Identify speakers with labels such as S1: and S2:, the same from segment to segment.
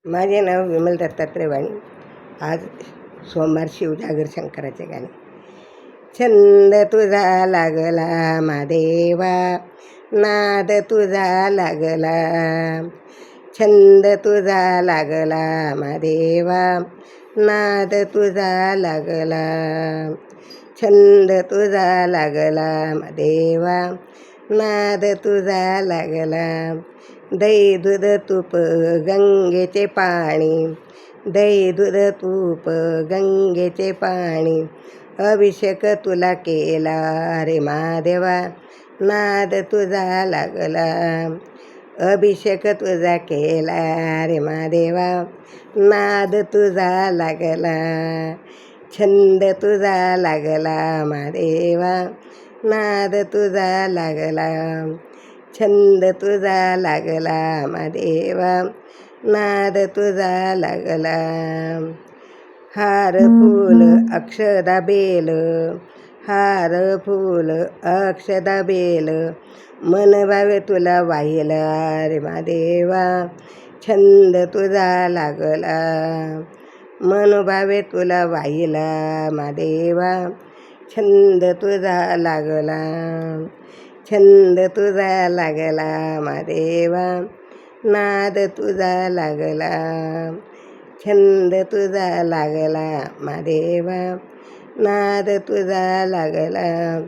S1: माझे नाव विमल दत्तात्रय वाणी. आज सोमवार शिवजागर शंकराचे गाणे. छंद तुझा लागला महादेवा, नाद तुझा लागला. छंद तुझा लागला महादेवा, नाद तुझा लागला. छंद तुझा लागला महादेवा, नाद तुझा लागला. दही दूध तूप गंगेचे पाणी, दही दूध तूप गंगेचे पाणी. अभिषेक तुला केला रे महादेवा, नाद तुझा लागला. अभिषेक तुझा केला रे महादेवा, नाद तुझा लागला. छंद तुझा लागला महादेवा, नाद तुझा लागला. छंद तुझा लागला महादेवा, नाद तुझा लागला. हार फूल अक्षदा बेल, हार फूल अक्षदा बेल. मन भावे तुला वाहिला रे महादेवा, छंद तुझा लागला. मन भावे तुला वाहिला महादेवा, छंद तुझा लागला. छंद तुझा लागला महादेवा, नाद तुझा लागला. छंद तुझा लागला महादेवा, नाद तुझा लागला.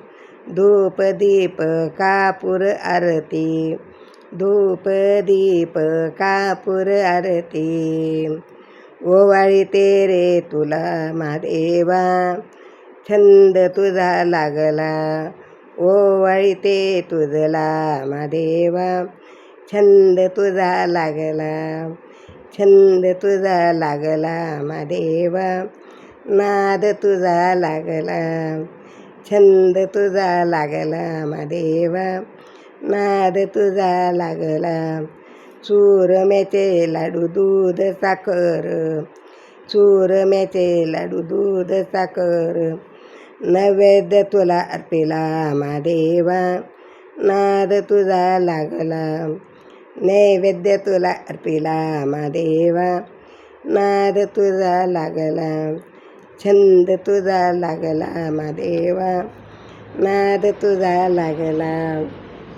S1: धूप दीप कापूर आरती, धूप दीप कापूर आरती. ओवाळी तेरे तुला महादेवा, छंद तुझा लागला. ओवाळी ते तुझला महादेवा, छंद तुझा लागला. छंद तुझा लागला महादेवा, नाद तुझा लागला. छंद तुझा लागला महादेवा, नाद तुझा लागला. चुरम्याचे लाडू दूध साखर, चुरम्याचे लाडू दूध साखर. नैवेद्य तुला अर्पिला महादेवा, नाद तुझा लागला. नैवेद्य तुला अर्पिला महादेवा, नाद तुझा लागला. छंद तुझा लागला महादेवा, नाद तुझा लागला.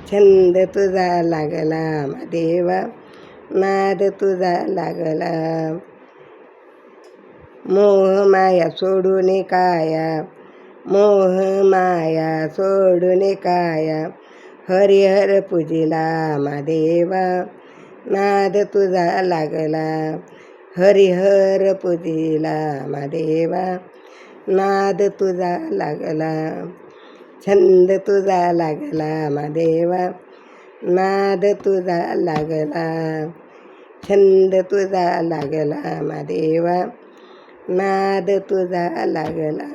S1: छंद तुझा लागला महादेवा, नाद तुझा लागला. मोह माया सोडून काया, मोह माया सोडून काया. हरिहर पूजिला महादेवा, नाद तुझा लागला. हरिहर पूजिला महादेवा, नाद तुझा लागला. छंद तुझा लागला महादेवा, नाद तुझा लागला. छंद तुझा लागला महादेवा, नाद तुझा लागला.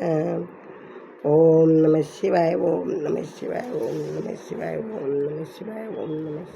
S1: ओम नमः शिवाय, ओम नमः शिवाय, ओम नमः शिवाय, ओम नमः शिवाय, ओम नमः शिवाय.